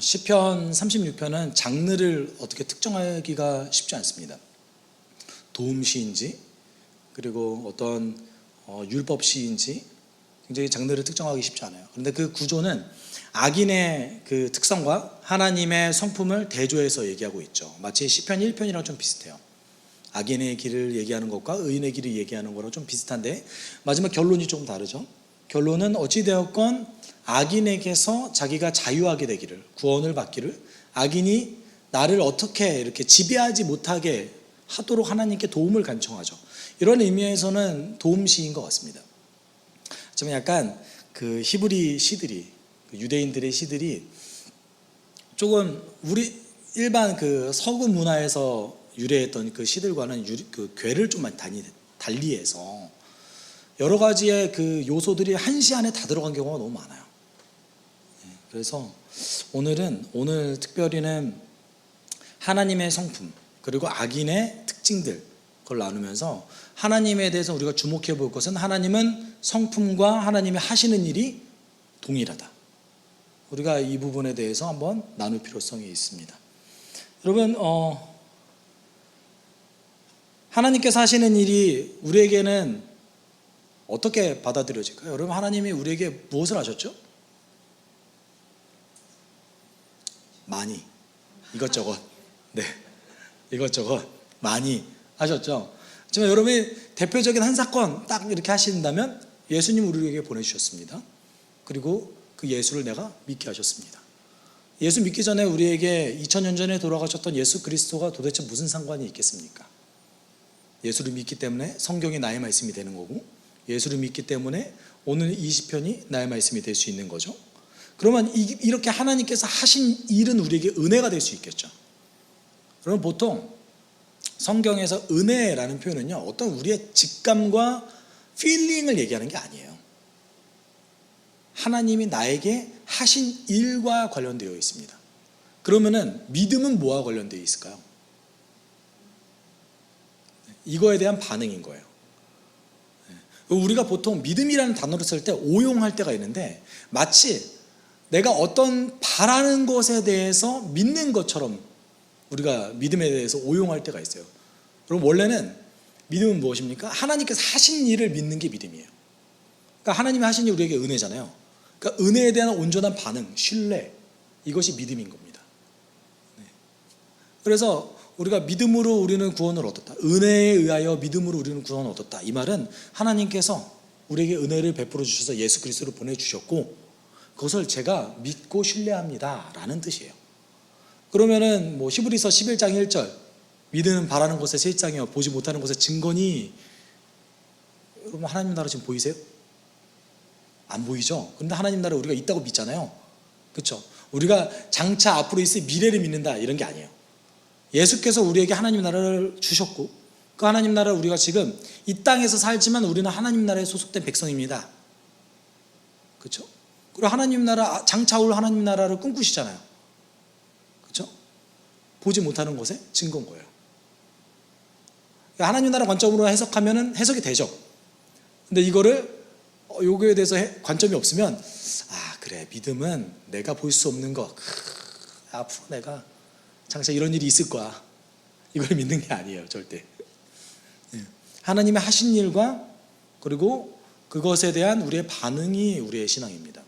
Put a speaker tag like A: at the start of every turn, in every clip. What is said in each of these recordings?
A: 시편 36편은 장르를 어떻게 특정하기가 쉽지 않습니다. 도움시인지 그리고 어떤 율법시인지 굉장히 장르를 특정하기 쉽지 않아요. 그런데 그 구조는 악인의 그 특성과 하나님의 성품을 대조해서 얘기하고 있죠. 마치 시편 1편이랑 좀 비슷해요. 악인의 길을 얘기하는 것과 의인의 길을 얘기하는 거랑 좀 비슷한데 마지막 결론이 좀 다르죠. 결론은 어찌되었건 악인에게서 자기가 자유하게 되기를, 구원을 받기를, 악인이 나를 어떻게 이렇게 지배하지 못하게 하도록 하나님께 도움을 간청하죠. 이런 의미에서는 도움시인 것 같습니다. 좀 약간 그 히브리 시들이, 유대인들의 시들이 조금 우리 일반 그 서구 문화에서 유래했던 그 시들과는 그 궤를 좀 많이 달리해서 여러 가지의 그 요소들이 한 시 안에 다 들어간 경우가 너무 많아요. 그래서 오늘 특별히는 하나님의 성품 그리고 악인의 특징들 그걸 나누면서 하나님에 대해서 우리가 주목해 볼 것은 하나님은 성품과 하나님이 하시는 일이 동일하다. 우리가 이 부분에 대해서 한번 나눌 필요성이 있습니다. 여러분 하나님께서 하시는 일이 우리에게는 어떻게 받아들여질까요? 여러분 하나님이 우리에게 무엇을 하셨죠? 많이 이것저것 이것저것 많이 하셨죠. 하지만 여러분이 대표적인 한 사건 딱 이렇게 하신다면 예수님 우리에게 보내주셨습니다. 그리고 그 예수를 내가 믿게 하셨습니다. 예수 믿기 전에 우리에게 2000년 전에 돌아가셨던 예수 그리스도가 도대체 무슨 상관이 있겠습니까? 예수를 믿기 때문에 성경이 나의 말씀이 되는 거고 예수를 믿기 때문에 오늘 20편이 나의 말씀이 될 수 있는 거죠. 그러면 이렇게 하나님께서 하신 일은 우리에게 은혜가 될 수 있겠죠. 그럼 보통 성경에서 은혜라는 표현은요, 어떤 우리의 직감과 필링을 얘기하는 게 아니에요. 하나님이 나에게 하신 일과 관련되어 있습니다. 그러면은 믿음은 뭐와 관련되어 있을까요? 이거에 대한 반응인 거예요. 우리가 보통 믿음이라는 단어를 쓸 때 오용할 때가 있는데 마치 내가 어떤 바라는 것에 대해서 믿는 것처럼 우리가 믿음에 대해서 오용할 때가 있어요. 그럼 원래는 믿음은 무엇입니까? 하나님께서 하신 일을 믿는 게 믿음이에요. 그러니까 하나님이 하신 일 우리에게 은혜잖아요. 그러니까 은혜에 대한 온전한 반응, 신뢰, 이것이 믿음인 겁니다. 그래서 우리가 믿음으로 우리는 구원을 얻었다. 은혜에 의하여 믿음으로 우리는 구원을 얻었다. 이 말은 하나님께서 우리에게 은혜를 베풀어 주셔서 예수 그리스도를 보내주셨고 그것을 제가 믿고 신뢰합니다 라는 뜻이에요. 그러면은 뭐 히브리서 11장 1절 믿음은 바라는 것의 실장이요 보지 못하는 것의 증거니. 여러분 하나님 나라 지금 보이세요? 안 보이죠? 그런데 하나님 나라 우리가 있다고 믿잖아요. 그렇죠? 우리가 장차 앞으로 있을 미래를 믿는다 이런 게 아니에요. 예수께서 우리에게 하나님 나라를 주셨고 그 하나님 나라를 우리가 지금 이 땅에서 살지만 우리는 하나님 나라에 소속된 백성입니다. 그렇죠? 그리고 하나님 나라 장차 올 하나님 나라를 꿈꾸시잖아요. 그렇죠? 보지 못하는 것의 증거인 거예요. 하나님 나라 관점으로 해석하면은 해석이 되죠. 근데 이거를 요거에 대해서 관점이 없으면 그래 믿음은 내가 볼 수 없는 거 앞으로 내가 장차 이런 일이 있을 거야 이걸 믿는 게 아니에요. 절대. 하나님의 하신 일과 그리고 그것에 대한 우리의 반응이 우리의 신앙입니다.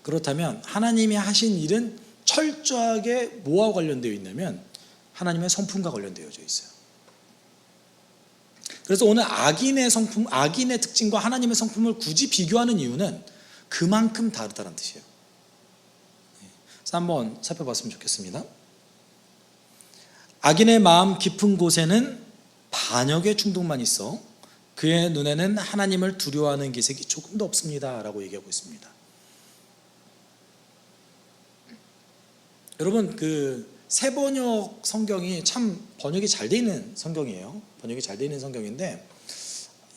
A: 그렇다면 하나님이 하신 일은 철저하게 뭐와 관련되어 있냐면 하나님의 성품과 관련되어져 있어요. 그래서 오늘 악인의 성품, 악인의 특징과 하나님의 성품을 굳이 비교하는 이유는 그만큼 다르다는 뜻이에요. 그래서 한번 살펴봤으면 좋겠습니다. 악인의 마음 깊은 곳에는 반역의 충동만 있어 그의 눈에는 하나님을 두려워하는 기색이 조금도 없습니다 라고 얘기하고 있습니다. 여러분 그 새번역 성경이 참 번역이 잘 되어 있는 성경이에요. 번역이 잘 되어 있는 성경인데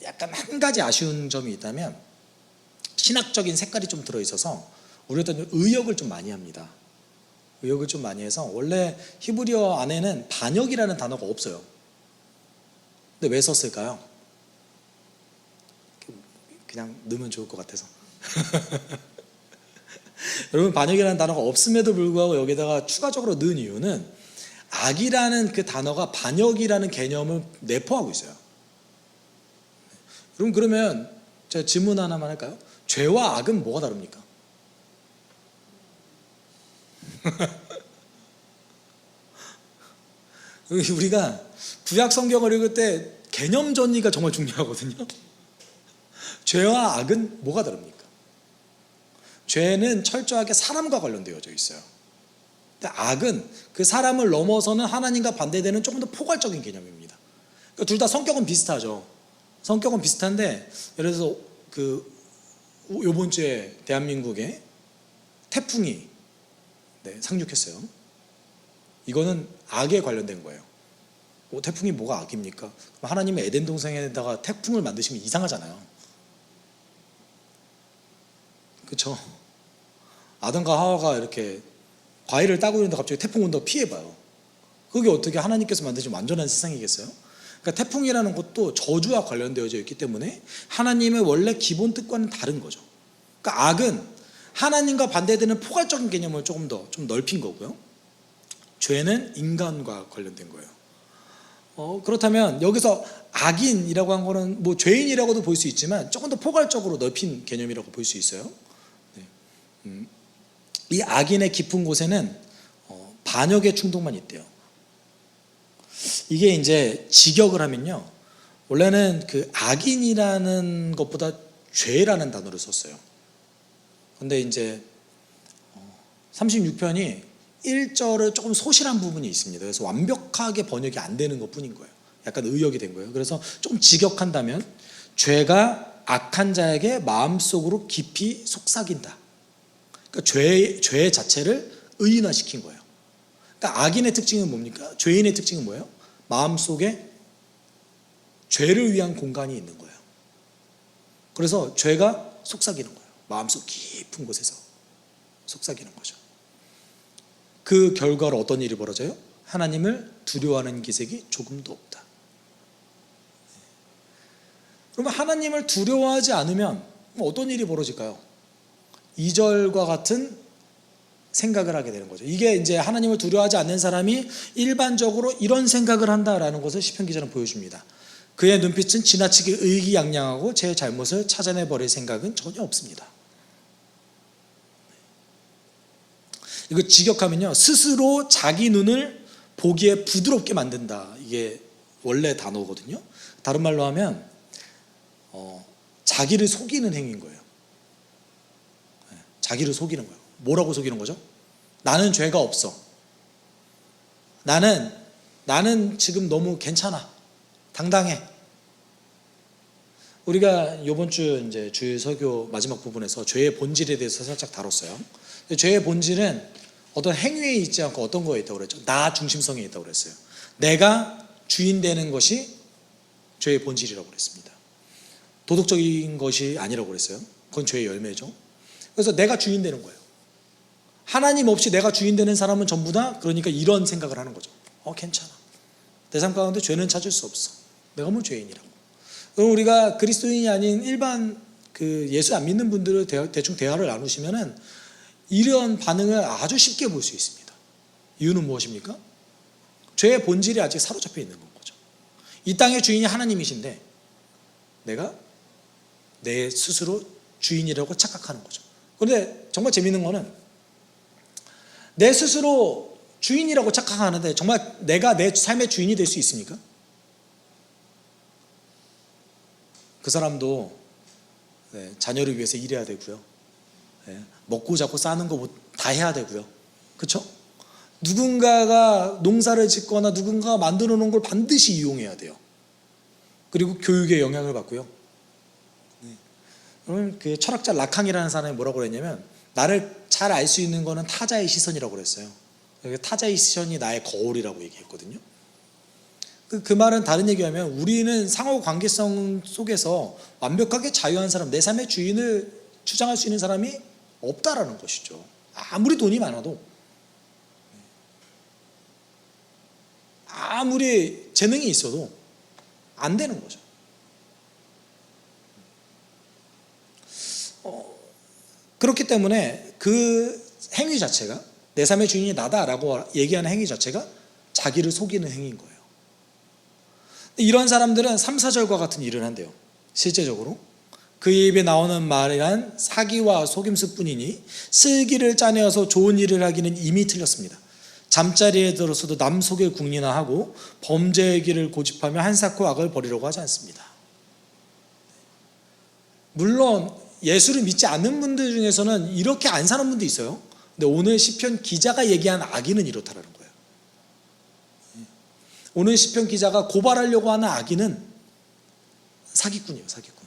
A: 약간 한 가지 아쉬운 점이 있다면 신학적인 색깔이 좀 들어있어서 우리가 의역을 좀 많이 합니다. 의역을 좀 많이 해서 원래 히브리어 안에는 반역이라는 단어가 없어요. 근데 왜 썼을까요? 그냥 넣으면 좋을 것 같아서 여러분, 반역이라는 단어가 없음에도 불구하고 여기다가 추가적으로 넣은 이유는 악이라는 그 단어가 반역이라는 개념을 내포하고 있어요. 여러분, 그러면 제가 질문 하나만 할까요? 죄와 악은 뭐가 다릅니까? 우리가 구약 성경을 읽을 때 개념 정리가 정말 중요하거든요. 죄와 악은 뭐가 다릅니까? 죄는 철저하게 사람과 관련되어져 있어요. 근데 악은 그 사람을 넘어서는 하나님과 반대되는 조금 더 포괄적인 개념입니다. 그러니까 둘 다 성격은 비슷하죠. 성격은 비슷한데, 예를 들어서 요번 주에 대한민국에 태풍이 상륙했어요. 이거는 악에 관련된 거예요. 태풍이 뭐가 악입니까? 하나님의 에덴 동산에다가 태풍을 만드시면 이상하잖아요. 그렇죠? 아담과 하와가 이렇게 과일을 따고 있는데 갑자기 태풍 온다고 피해봐요. 그게 어떻게 하나님께서 만드신 완전한 세상이겠어요? 그러니까 태풍이라는 것도 저주와 관련되어져 있기 때문에 하나님의 원래 기본 뜻과는 다른 거죠. 그러니까 악은 하나님과 반대되는 포괄적인 개념을 조금 더 좀 넓힌 거고요. 죄는 인간과 관련된 거예요. 그렇다면 여기서 악인이라고 한 거는 뭐 죄인이라고도 볼 수 있지만 조금 더 포괄적으로 넓힌 개념이라고 볼 수 있어요. 이 악인의 깊은 곳에는 반역의 충동만 있대요. 이게 이제 직역을 하면요, 원래는 그 악인이라는 것보다 죄라는 단어를 썼어요. 근데 이제 36편이 1절을 조금 소실한 부분이 있습니다. 그래서 완벽하게 번역이 안 되는 것 뿐인 거예요. 약간 의역이 된 거예요. 그래서 좀 직역한다면, 죄가 악한 자에게 마음속으로 깊이 속삭인다. 그러니까 죄 자체를 의인화시킨 거예요. 그러니까 악인의 특징은 뭡니까? 죄인의 특징은 뭐예요? 마음속에 죄를 위한 공간이 있는 거예요. 그래서 죄가 속삭이는 거예요. 마음속 깊은 곳에서 속삭이는 거죠. 그 결과로 어떤 일이 벌어져요? 하나님을 두려워하는 기색이 조금도 없다. 그러면 하나님을 두려워하지 않으면 어떤 일이 벌어질까요? 2절과 같은 생각을 하게 되는 거죠. 이게 이제 하나님을 두려워하지 않는 사람이 일반적으로 이런 생각을 한다라는 것을 시편 기자는 보여줍니다. 그의 눈빛은 지나치게 의기양양하고 제 잘못을 찾아내버릴 생각은 전혀 없습니다. 이거 직역하면요, 스스로 자기 눈을 보기에 부드럽게 만든다. 이게 원래 단어거든요. 다른 말로 하면 자기를 속이는 행위인 거예요. 자기를 속이는 거예요. 뭐라고 속이는 거죠? 나는 죄가 없어. 나는 지금 너무 괜찮아. 당당해. 우리가 이번 주 이제 주일 설교 마지막 부분에서 죄의 본질에 대해서 살짝 다뤘어요. 죄의 본질은 어떤 행위에 있지 않고 어떤 거에 있다고 그랬죠? 나 중심성에 있다고 그랬어요. 내가 주인 되는 것이 죄의 본질이라고 그랬습니다. 도덕적인 것이 아니라고 그랬어요. 그건 죄의 열매죠. 그래서 내가 주인 되는 거예요. 하나님 없이 내가 주인 되는 사람은 전부 다 그러니까 이런 생각을 하는 거죠. 괜찮아. 내 삶 가운데 죄는 찾을 수 없어. 내가 뭐 죄인이라고. 그럼 우리가 그리스도인이 아닌 일반 예수 안 믿는 분들을 대충 대화를 나누시면은 이런 반응을 아주 쉽게 볼 수 있습니다. 이유는 무엇입니까? 죄의 본질이 아직 사로잡혀 있는 거죠. 이 땅의 주인이 하나님이신데 내가 내 스스로 주인이라고 착각하는 거죠. 그런데 정말 재밌는 거는 내 스스로 주인이라고 착각하는데 정말 내가 내 삶의 주인이 될 수 있습니까? 그 사람도 자녀를 위해서 일해야 되고요. 먹고 자고 싸는 거 다 해야 되고요. 그렇죠? 누군가가 농사를 짓거나 누군가가 만들어 놓은 걸 반드시 이용해야 돼요. 그리고 교육에 영향을 받고요. 그러면 그 철학자 라캉이라는 사람이 뭐라고 그랬냐면, 나를 잘 알 수 있는 거는 타자의 시선이라고 그랬어요. 타자의 시선이 나의 거울이라고 얘기했거든요. 그 말은 다른 얘기하면 우리는 상호 관계성 속에서 완벽하게 자유한 사람, 내 삶의 주인을 주장할 수 있는 사람이 없다라는 것이죠. 아무리 돈이 많아도, 아무리 재능이 있어도 안 되는 거죠. 그렇기 때문에 그 행위 자체가 내 삶의 주인이 나다라고 얘기하는 행위 자체가 자기를 속이는 행위인 거예요. 이런 사람들은 3, 4절과 같은 일을 한대요. 실제적으로 그의 입에 나오는 말이란 사기와 속임수 뿐이니 슬기를 짜내어서 좋은 일을 하기는 이미 틀렸습니다. 잠자리에 들어서도 남 속에 궁리나하고 범죄의 길을 고집하며 한사코 악을 버리려고 하지 않습니다. 물론 예수를 믿지 않는 분들 중에서는 이렇게 안 사는 분도 있어요. 근데 오늘 시편 기자가 얘기한 악인은 이렇다라는 거예요. 오늘 시편 기자가 고발하려고 하는 악인은 사기꾼이에요. 사기꾼.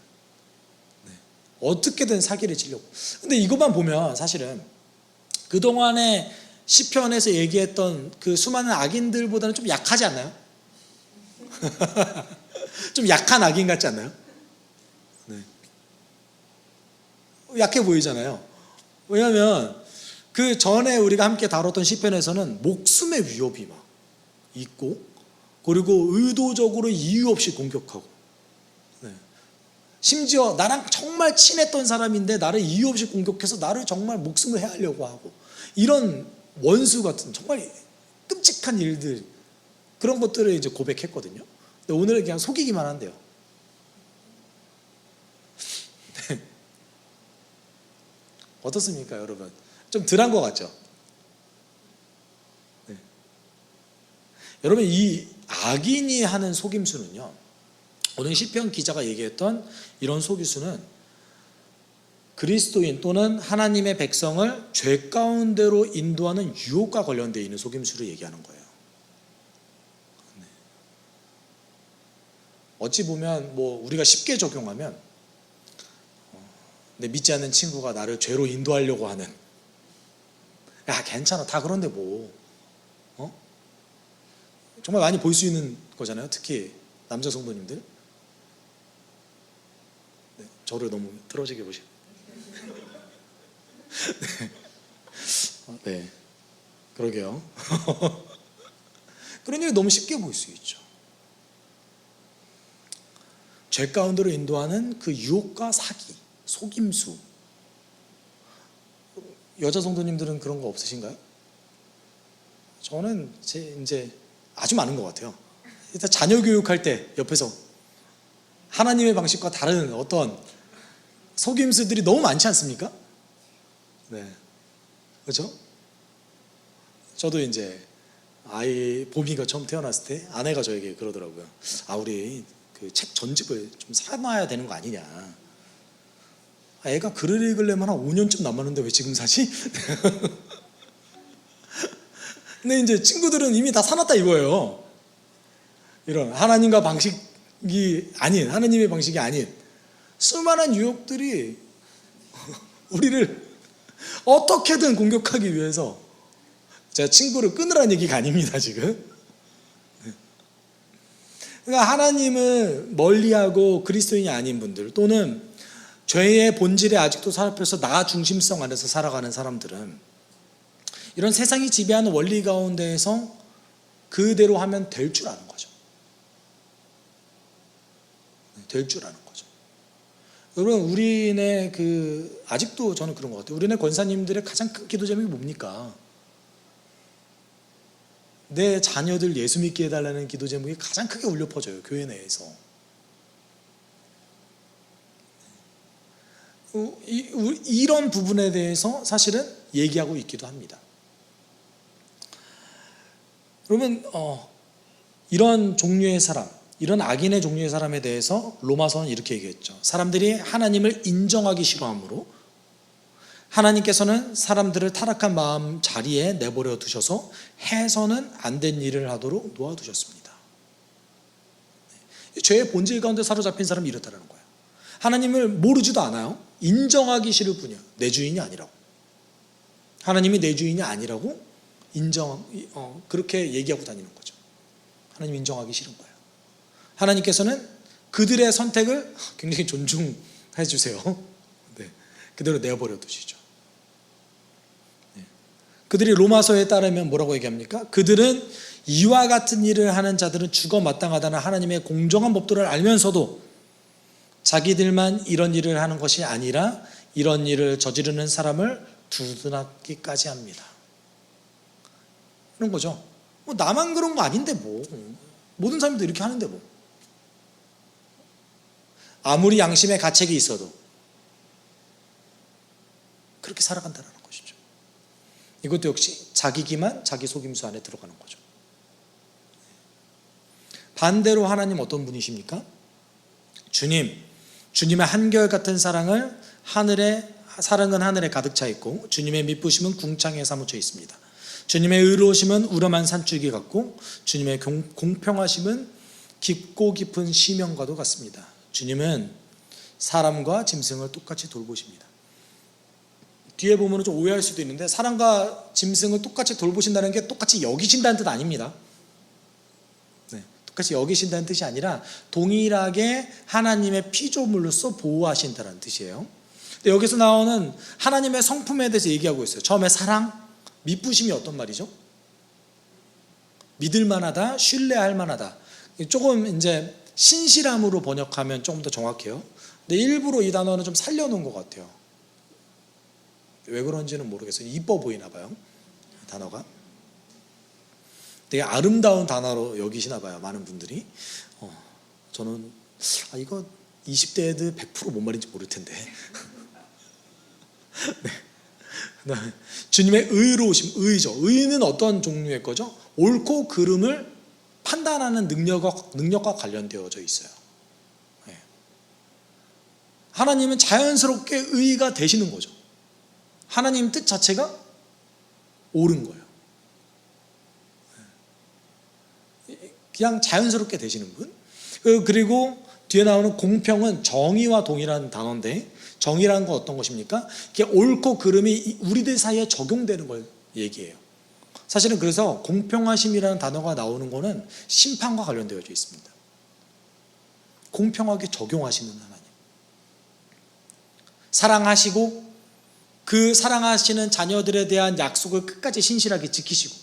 A: 어떻게든 사기를 치려고. 근데 이것만 보면 사실은 그동안에 시편에서 얘기했던 그 수많은 악인들보다는 좀 약하지 않나요? 좀 약한 악인 같지 않나요? 네. 약해 보이잖아요. 왜냐하면 그 전에 우리가 함께 다뤘던 시편에서는 목숨의 위협이 막 있고, 그리고 의도적으로 이유 없이 공격하고, 심지어 나랑 정말 친했던 사람인데 나를 이유 없이 공격해서 나를 정말 목숨을 해하려고 하고, 이런 원수 같은 정말 끔찍한 일들, 그런 것들을 이제 고백했거든요. 근데 오늘은 그냥 속이기만 한대요. 네. 어떻습니까, 여러분? 좀 덜한 것 같죠? 네. 여러분, 이 악인이 하는 속임수는요, 오늘 시편 기자가 얘기했던 이런 속임수는 그리스도인 또는 하나님의 백성을 죄 가운데로 인도하는 유혹과 관련되어 있는 속임수를 얘기하는 거예요. 네. 어찌 보면 뭐 우리가 쉽게 적용하면 내 믿지 않는 친구가 나를 죄로 인도하려고 하는, 야 괜찮아 다 그런데 뭐 정말 많이 볼 수 있는 거잖아요. 특히 남자 성도님들. 네, 저를 너무 틀어지게 보시고. 네, 그러게요. 그런 일이 너무 쉽게 보일 수 있죠. 죄 가운데로 인도하는 그 유혹과 사기, 속임수. 여자 성도님들은 그런 거 없으신가요? 저는 이제 아주 많은 것 같아요. 일단 자녀 교육할 때 옆에서 하나님의 방식과 다른 어떤 속임수들이 너무 많지 않습니까? 네, 그렇죠? 저도 이제 아이 보미가 처음 태어났을 때 아내가 저에게 그러더라고요. 아, 우리 그 책 전집을 좀 사놔야 되는 거 아니냐. 애가 글을 읽으려면 한 5년쯤 남았는데 왜 지금 사지? 근데 이제 친구들은 이미 다 사놨다 이거예요. 이런 하나님과 방식이 아닌, 하나님의 방식이 아닌 수많은 유혹들이 우리를 어떻게든 공격하기 위해서, 제가 친구를 끊으라는 얘기가 아닙니다 지금. 그러니까 하나님을 멀리하고 그리스도인이 아닌 분들, 또는 죄의 본질에 아직도 살펴서 나 중심성 안에서 살아가는 사람들은 이런 세상이 지배하는 원리 가운데에서 그대로 하면 될 줄 아는 거죠. 될 줄 아는 거죠. 여러분, 우리네 아직도 저는 그런 것 같아요. 우리네 권사님들의 가장 큰 기도 제목이 뭡니까? 내 자녀들 예수 믿게 해달라는 기도 제목이 가장 크게 울려 퍼져요, 교회 내에서. 이런 부분에 대해서 사실은 얘기하고 있기도 합니다. 그러면 이런 종류의 사람, 이런 악인의 종류의 사람에 대해서 로마서는 이렇게 얘기했죠. 사람들이 하나님을 인정하기 싫어하므로 하나님께서는 사람들을 타락한 마음 자리에 내버려 두셔서 해서는 안 된 일을 하도록 놓아두셨습니다. 죄의 본질 가운데 사로잡힌 사람이 이렇다는 거예요. 하나님을 모르지도 않아요. 인정하기 싫을 뿐이야. 내 주인이 아니라고. 하나님이 내 주인이 아니라고 그렇게 얘기하고 다니는 거죠. 하나님 인정하기 싫은 거예요. 하나님께서는 그들의 선택을 굉장히 존중해 주세요. 네, 그대로 내버려 두시죠. 네. 그들이 로마서에 따르면 뭐라고 얘기합니까? 그들은 이와 같은 일을 하는 자들은 죽어 마땅하다는 하나님의 공정한 법도를 알면서도 자기들만 이런 일을 하는 것이 아니라 이런 일을 저지르는 사람을 두둔하기까지 합니다. 그런 거죠. 뭐 나만 그런 거 아닌데 뭐. 모든 사람도 이렇게 하는데 뭐. 아무리 양심의 가책이 있어도 그렇게 살아간다는 것이죠. 이것도 역시 자기 기만, 자기 속임수 안에 들어가는 거죠. 반대로 하나님 어떤 분이십니까? 주님의 한결같은 사랑은 하늘에 가득 차 있고, 주님의 미쁘심은 궁창에 사무쳐 있습니다. 주님의 의로우심은 우람한 산줄기 같고, 주님의 공평하심은 깊고 깊은 시명과도 같습니다. 주님은 사람과 짐승을 똑같이 돌보십니다. 뒤에 보면 좀 오해할 수도 있는데, 사람과 짐승을 똑같이 돌보신다는 게 똑같이 여기신다는 뜻 아닙니다. 똑같이 여기신다는 뜻이 아니라 동일하게 하나님의 피조물로서 보호하신다는 뜻이에요. 근데 여기서 나오는 하나님의 성품에 대해서 얘기하고 있어요. 처음에 사랑, 미쁘심이 어떤 말이죠? 믿을 만하다, 신뢰할 만하다. 조금 이제 신실함으로 번역하면 조금 더 정확해요. 근데 일부러 이 단어는 좀 살려놓은 것 같아요. 왜 그런지는 모르겠어요. 이뻐 보이나 봐요, 단어가. 되게 아름다운 단어로 여기시나 봐요, 많은 분들이. 저는 이거 20대 애들 100% 뭔 말인지 모를 텐데. 네. 주님의 의로우심, 의죠. 의는 어떤 종류의 거죠? 옳고 그름을 판단하는 능력과 관련되어져 있어요. 네. 하나님은 자연스럽게 의가 되시는 거죠. 하나님 뜻 자체가 옳은 거예요. 그냥 자연스럽게 되시는 분. 그리고 뒤에 나오는 공평은 정의와 동일한 단어인데, 정의라는 건 어떤 것입니까? 이게 옳고 그름이 우리들 사이에 적용되는 걸 얘기해요. 사실은 그래서 공평하심이라는 단어가 나오는 거는 심판과 관련되어 있습니다. 공평하게 적용하시는 하나님. 사랑하시고 그 사랑하시는 자녀들에 대한 약속을 끝까지 신실하게 지키시고,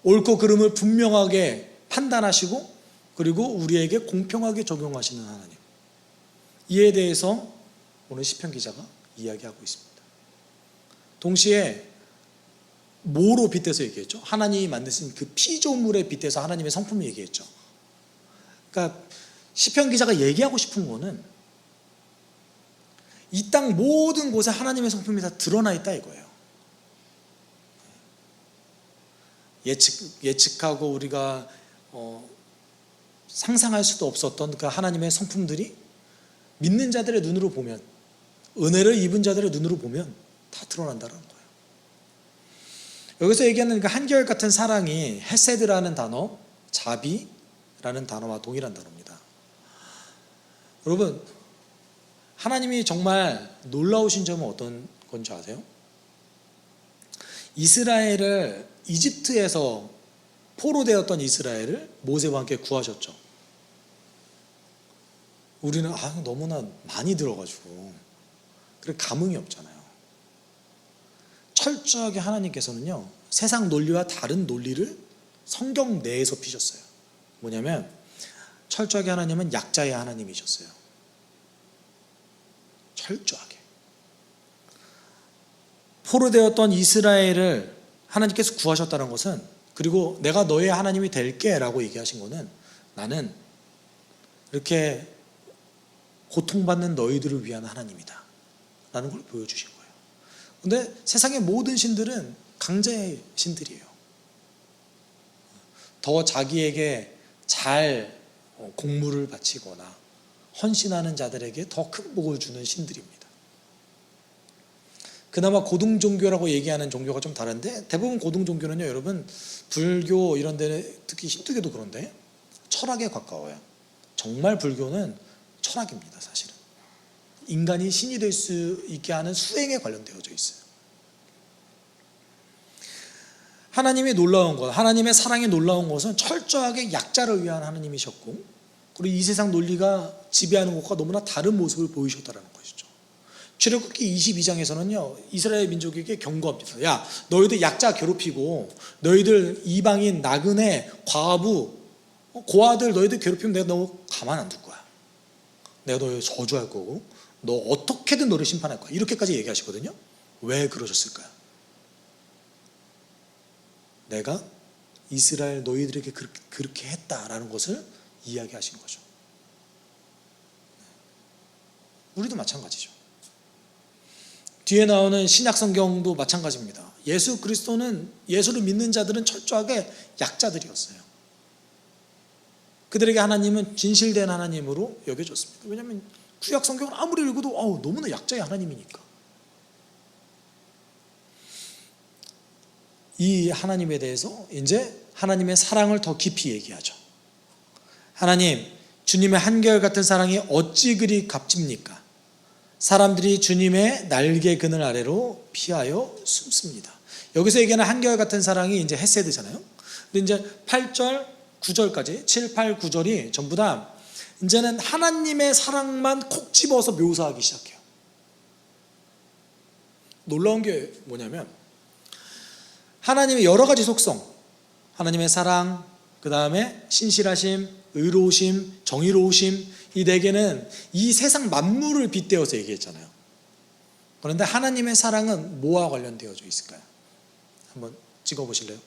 A: 옳고 그름을 분명하게 판단하시고, 그리고 우리에게 공평하게 적용하시는 하나님. 이에 대해서 오늘 시편 기자가 이야기하고 있습니다. 동시에 뭐로 빗대서 얘기했죠? 하나님이 만드신 그 피조물에 빗대서 하나님의 성품을 얘기했죠. 그러니까 시편 기자가 얘기하고 싶은 거는 이 땅 모든 곳에 하나님의 성품이 다 드러나 있다 이거예요. 예측하고 우리가 상상할 수도 없었던 그 하나님의 성품들이 믿는 자들의 눈으로 보면, 은혜를 입은 자들의 눈으로 보면 다 드러난다는 거예요. 여기서 얘기하는 그 한결같은 사랑이 헤세드라는 단어, 자비라는 단어와 동일한 단어입니다. 여러분, 하나님이 정말 놀라우신 점은 어떤 건지 아세요? 이스라엘을, 이집트에서 포로되었던 이스라엘을 모세와 함께 구하셨죠. 우리는 너무나 많이 들어가지고 그래 감흥이 없잖아요. 철저하게 하나님께서는요, 세상 논리와 다른 논리를 성경 내에서 피셨어요. 뭐냐면 철저하게 하나님은 약자의 하나님이셨어요. 철저하게. 포로되었던 이스라엘을 하나님께서 구하셨다는 것은, 그리고 내가 너의 하나님이 될게 라고 얘기하신 것은, 나는 이렇게 고통받는 너희들을 위한 하나님이다 라는 걸 보여주신 거예요. 근데 세상의 모든 신들은 강자의 신들이에요. 더 자기에게 잘 공물을 바치거나 헌신하는 자들에게 더 큰 복을 주는 신들입니다. 그나마 고등종교라고 얘기하는 종교가 좀 다른데, 대부분 고등종교는요, 여러분, 불교 이런 데, 특히 힌두교도 그런데 철학에 가까워요. 정말 불교는 철학입니다, 사실은. 인간이 신이 될 수 있게 하는 수행에 관련되어져 있어요. 하나님의 놀라운 것, 하나님의 사랑이 놀라운 것은 철저하게 약자를 위한 하나님이셨고, 그리고 이 세상 논리가 지배하는 것과 너무나 다른 모습을 보이셨다는 것이죠. 출애굽기 22장에서는요, 이스라엘 민족에게 경고합니다. 야, 너희들 약자 괴롭히고, 너희들 이방인, 나그네, 과부, 고아들 너희들 괴롭히면 내가 너 가만 안 둘 거야. 내가 너희 저주할 거고, 너 어떻게든 너를 심판할 거야. 이렇게까지 얘기하시거든요. 왜 그러셨을까요? 내가 이스라엘 너희들에게 그렇게 했다라는 것을 이야기하신 거죠. 우리도 마찬가지죠. 뒤에 나오는 신약 성경도 마찬가지입니다. 예수 그리스도는, 예수를 믿는 자들은 철저하게 약자들이었어요. 그들에게 하나님은 진실된 하나님으로 여겨졌습니다. 왜냐하면 구약 성경을 아무리 읽어도 너무나 약자의 하나님이니까. 이 하나님에 대해서 이제 하나님의 사랑을 더 깊이 얘기하죠. 하나님, 주님의 한결같은 사랑이 어찌 그리 값집니까? 사람들이 주님의 날개 그늘 아래로 피하여 숨습니다. 여기서 얘기하는 한결같은 사랑이 이제 헤세드잖아요. 근데 이제 8절, 9절까지 7, 8, 9절이 전부 다 이제는 하나님의 사랑만 콕 집어서 묘사하기 시작해요. 놀라운 게 뭐냐면 하나님의 여러 가지 속성, 하나님의 사랑, 그 다음에 신실하심, 의로우심, 정의로우심, 이 네 개는 이 세상 만물을 빗대어서 얘기했잖아요. 그런데 하나님의 사랑은 뭐와 관련되어져 있을까요? 한번 찍어보실래요?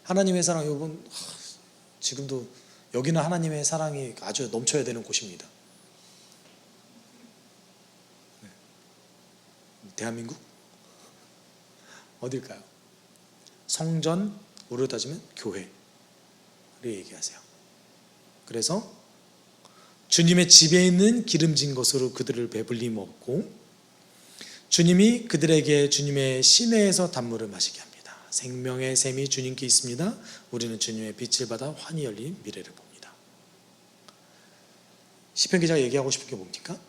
A: 하나님의 사랑, 여러분 지금도 여기는 하나님의 사랑이 아주 넘쳐야 되는 곳입니다. 대한민국? 어딜까요? 성전, 우리로 따지면 교회를 얘기하세요. 그래서 주님의 집에 있는 기름진 것으로 그들을 배불리 먹고 주님이 그들에게 주님의 시내에서 단물을 마시게 합니다. 생명의 샘이 주님께 있습니다. 우리는 주님의 빛을 받아 환히 열린 미래를 봅니다. 시편 기자가 얘기하고 싶은 게 뭡니까?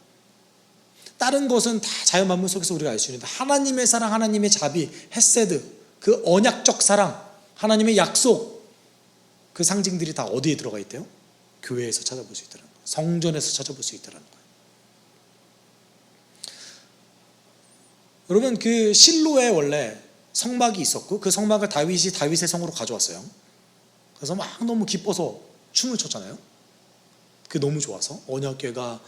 A: 다른 것은 다 자연 만물 속에서 우리가 알 수 있는데 하나님의 사랑, 하나님의 자비, 헤세드, 그 언약적 사랑, 하나님의 약속, 그 상징들이 다 어디에 들어가 있대요? 교회에서 찾아볼 수 있다는 거예요. 성전에서 찾아볼 수 있다는 거예요. 여러분, 그 실로에 원래 성막이 있었고 그 성막을 다윗이 다윗의 성으로 가져왔어요. 그래서 막 너무 기뻐서 춤을 췄잖아요. 그게 너무 좋아서, 언약궤가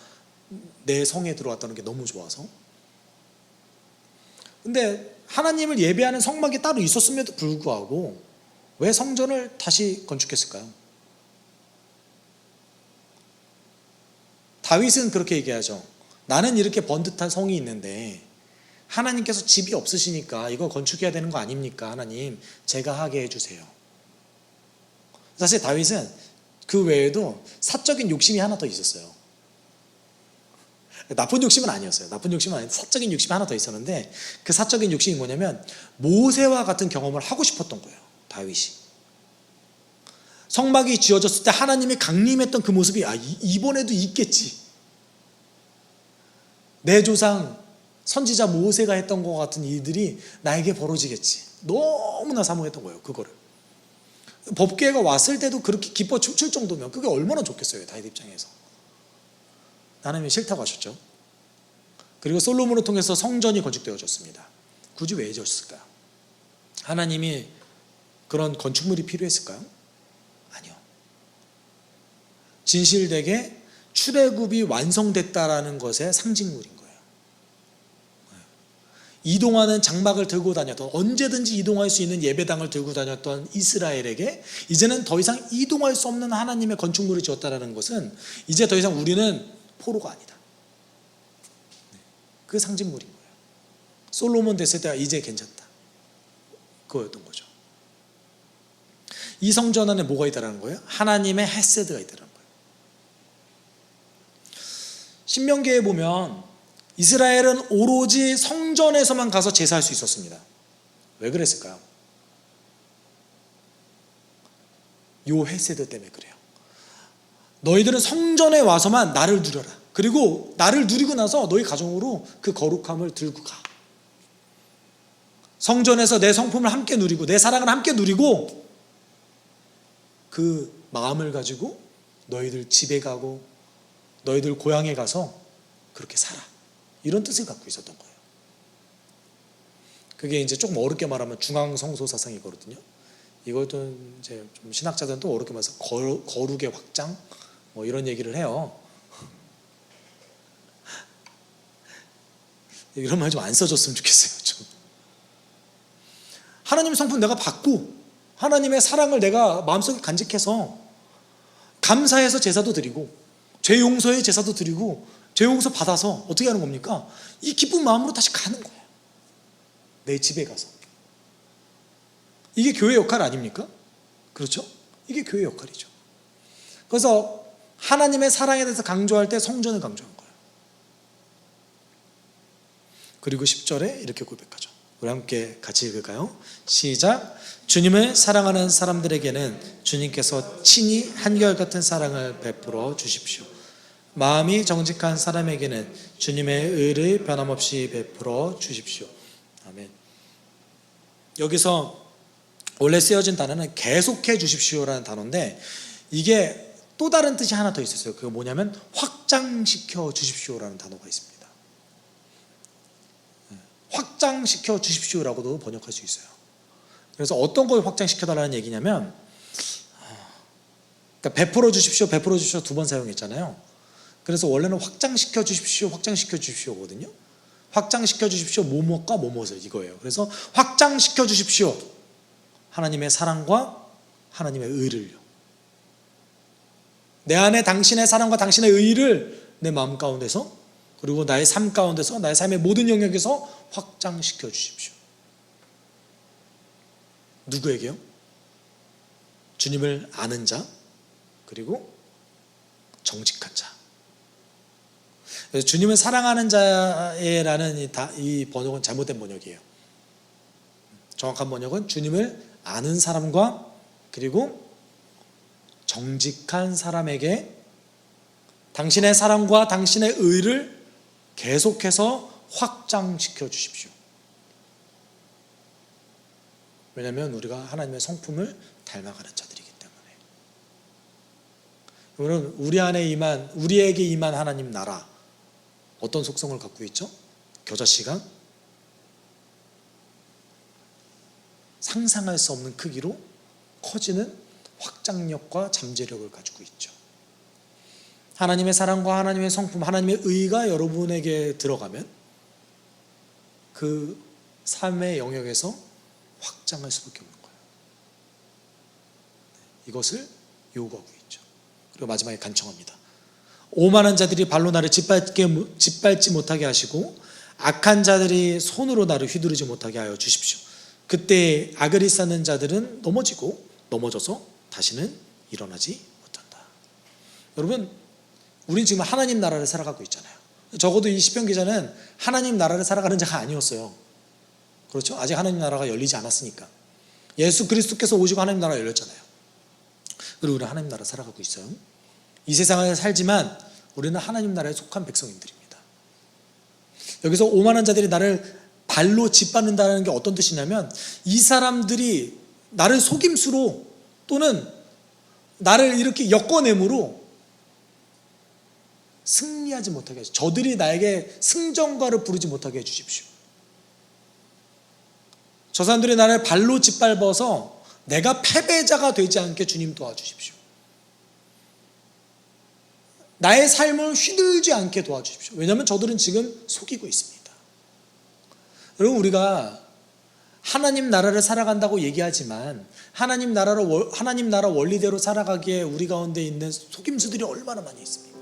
A: 내 성에 들어왔다는 게 너무 좋아서. 근데 하나님을 예배하는 성막이 따로 있었음에도 불구하고 왜 성전을 다시 건축했을까요? 다윗은 그렇게 얘기하죠. 나는 이렇게 번듯한 성이 있는데 하나님께서 집이 없으시니까 이거 건축해야 되는 거 아닙니까? 하나님, 제가 하게 해주세요. 사실 다윗은 그 외에도 사적인 욕심이 하나 더 있었어요. 나쁜 욕심은 아니었어요. 나쁜 욕심은 아닌데 사적인 욕심이 하나 더 있었는데 그 사적인 욕심이 뭐냐면 모세와 같은 경험을 하고 싶었던 거예요. 다윗이. 성막이 지어졌을 때 하나님이 강림했던 그 모습이 이번에도 있겠지. 내 조상 선지자 모세가 했던 것 같은 일들이 나에게 벌어지겠지. 너무나 사모했던 거예요. 그거를. 법궤가 왔을 때도 그렇게 기뻐 춤출 정도면 그게 얼마나 좋겠어요. 다윗 입장에서. 하나님이 싫다고 하셨죠. 그리고 솔로몬을 통해서 성전이 건축되어졌습니다. 굳이 왜 해줬을까요? 하나님이 그런 건축물이 필요했을까요? 아니요. 진실되게 출애굽이 완성됐다라는 것의 상징물인 거예요. 이동하는 장막을 들고 다녔던, 언제든지 이동할 수 있는 예배당을 들고 다녔던 이스라엘에게 이제는 더 이상 이동할 수 없는 하나님의 건축물을 지었다라는 것은 이제 더 이상 우리는 포로가 아니다. 그 상징물인 거예요. 솔로몬 됐을 때 이제 괜찮다. 그거였던 거죠. 이 성전 안에 뭐가 있다는 거예요? 하나님의 헤세드가 있다는 거예요. 신명기에 보면 이스라엘은 오로지 성전에서만 가서 제사할 수 있었습니다. 왜 그랬을까요? 요 헤세드 때문에 그래요. 너희들은 성전에 와서만 나를 누려라. 그리고 나를 누리고 나서 너희 가정으로 그 거룩함을 들고 가. 성전에서 내 성품을 함께 누리고 내 사랑을 함께 누리고 그 마음을 가지고 너희들 집에 가고 너희들 고향에 가서 그렇게 살아. 이런 뜻을 갖고 있었던 거예요. 그게 이제 조금 어렵게 말하면 중앙성소 사상이거든요. 이것도 이제 좀 신학자들은 또 어렵게 말해서 거룩의 확장 뭐 이런 얘기를 해요. 이런 말 좀 안 써줬으면 좋겠어요. 좀. 하나님의 성품 내가 받고 하나님의 사랑을 내가 마음속에 간직해서 감사해서 제사도 드리고 죄 용서의 제사도 드리고 죄 용서 받아서 어떻게 하는 겁니까? 이 기쁜 마음으로 다시 가는 거예요. 내 집에 가서. 이게 교회 역할 아닙니까? 그렇죠? 이게 교회 역할이죠. 그래서 하나님의 사랑에 대해서 강조할 때 성전을 강조한 거예요. 그리고 10절에 이렇게 고백하죠. 우리 함께 같이 읽을까요? 시작. 주님을 사랑하는 사람들에게는 주님께서 친히 한결같은 사랑을 베풀어 주십시오. 마음이 정직한 사람에게는 주님의 의를 변함없이 베풀어 주십시오. 아멘. 여기서 원래 쓰여진 단어는 계속해 주십시오라는 단어인데 이게 또 다른 뜻이 하나 더 있었어요. 그게 뭐냐면 확장시켜 주십시오라는 단어가 있습니다. 확장시켜 주십시오라고도 번역할 수 있어요. 그래서 어떤 걸 확장시켜 달라는 얘기냐면, 그러니까 베풀어 주십시오, 베풀어 주십시오 두 번 사용했잖아요. 그래서 원래는 확장시켜 주십시오, 확장시켜 주십시오거든요. 확장시켜 주십시오, 뭐뭐과 뭐뭐를 이거예요. 그래서 확장시켜 주십시오, 하나님의 사랑과 하나님의 의를요. 내 안에 당신의 사랑과 당신의 의를 내 마음 가운데서 그리고 나의 삶 가운데서 나의 삶의 모든 영역에서 확장시켜 주십시오. 누구에게요? 주님을 아는 자 그리고 정직한 자. 그래서 주님을 사랑하는 자라는 이 번역은 잘못된 번역이에요. 정확한 번역은 주님을 아는 사람과 그리고 정직한 사람에게 당신의 사랑과 당신의 의를 계속해서 확장시켜 주십시오. 왜냐하면 우리가 하나님의 성품을 닮아가는 자들이기 때문에. 여러분, 우리에게 임한 하나님 나라 어떤 속성을 갖고 있죠? 겨자씨가 상상할 수 없는 크기로 커지는 확장력과 잠재력을 가지고 있죠. 하나님의 사랑과 하나님의 성품, 하나님의 의가 여러분에게 들어가면 그 삶의 영역에서 확장할 수밖에 없는 거예요. 이것을 요구하고 있죠. 그리고 마지막에 간청합니다. 오만한 자들이 발로 나를 짓밟지 못하게 하시고 악한 자들이 손으로 나를 휘두르지 못하게 하여 주십시오. 그때 악을 쌓는 자들은 넘어져서 다시는 일어나지 못한다. 여러분, 우린 지금 하나님 나라를 살아가고 있잖아요. 적어도 이 시편 기자는 하나님 나라를 살아가는 자가 아니었어요. 그렇죠? 아직 하나님 나라가 열리지 않았으니까. 예수 그리스도께서 오시고 하나님 나라가 열렸잖아요. 그리고 우리는 하나님 나라 살아가고 있어요. 이 세상을 살지만 우리는 하나님 나라에 속한 백성들입니다. 여기서 오만한 자들이 나를 발로 짓밟는다는 게 어떤 뜻이냐면 이 사람들이 나를 속임수로 또는 나를 이렇게 엮어내므로 승리하지 못하게 해주십시오. 저들이 나에게 승전가를 부르지 못하게 해주십시오. 저 사람들이 나를 발로 짓밟아서 내가 패배자가 되지 않게 주님 도와주십시오. 나의 삶을 휘둘지 않게 도와주십시오. 왜냐하면 저들은 지금 속이고 있습니다. 여러분, 우리가 하나님 나라를 살아간다고 얘기하지만 하나님 나라 원리대로 살아가기에 우리 가운데 있는 속임수들이 얼마나 많이 있습니까?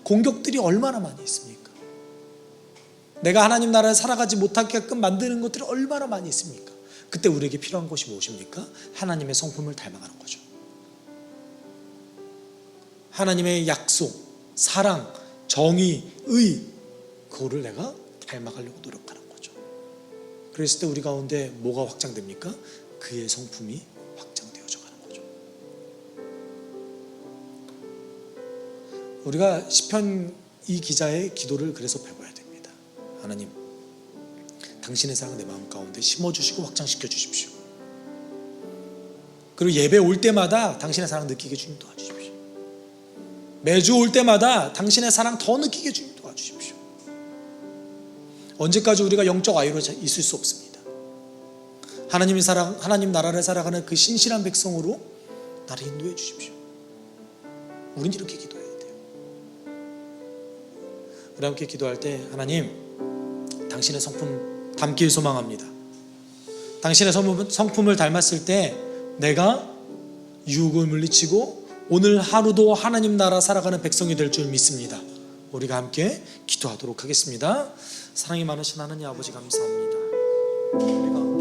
A: 공격들이 얼마나 많이 있습니까? 내가 하나님 나라를 살아가지 못하게끔 만드는 것들이 얼마나 많이 있습니까? 그때 우리에게 필요한 것이 무엇입니까? 하나님의 성품을 닮아가는 거죠. 하나님의 약속, 사랑, 정의, 의, 그거를 내가 닮아가려고 노력하는 거죠. 그랬을 때 우리 가운데 뭐가 확장됩니까? 그의 성품이 확장되어져 가는 거죠. 우리가 시편 이 기자의 기도를 그래서 배워야 됩니다. 하나님, 당신의 사랑 내 마음 가운데 심어주시고 확장시켜 주십시오. 그리고 예배 올 때마다 당신의 사랑 느끼게 주님 도와주십시오. 매주 올 때마다 당신의 사랑 더 느끼게 주님 도와주십시오. 언제까지 우리가 영적 아이로 있을 수 없습니다. 하나님 나라를 살아가는 그 신실한 백성으로 나를 인도해 주십시오. 우린 이렇게 기도해야 돼요. 우리 함께 기도할 때 하나님,
B: 당신의 성품 닮길 소망합니다. 당신의 성품을 닮았을 때 내가 유혹을 물리치고 오늘 하루도 하나님 나라 살아가는 백성이 될 줄 믿습니다. 우리가 함께 기도하도록 하겠습니다. 사랑이 많으신 하나님 아버지 감사합니다. 우리가